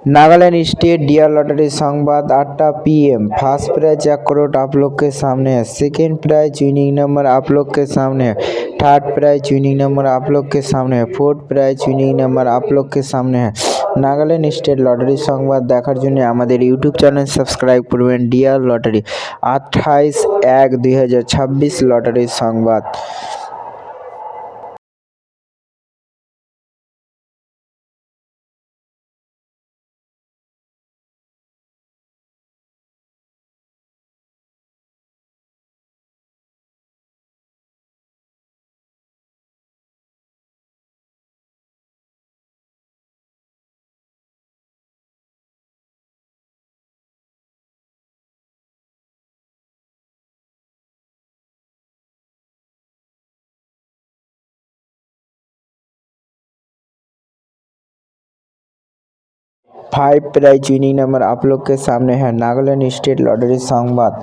Nagaland state dear lottery संवाद 8 PM। First prize 1 crore आप लोग के सामने है। सेकेंड प्राइज विनिंग नंबर आप लोग के सामने है। थर्ड प्राइज विनिंग नंबर आप लोग के सामने है। फोर्थ प्राइज विनिंग नंबर आप लोग के सामने है। नागालैंड स्टेट लॉटरी संवाद देखार जन्य आमादेर यूट्यूब चैनल सबस्क्राइब करबेन। Dear lottery 28/1/2026 lottery Sambad. Five prize winning number आप लोग के सामने है। नागालैंड स्टेट लॉटरी संवाद।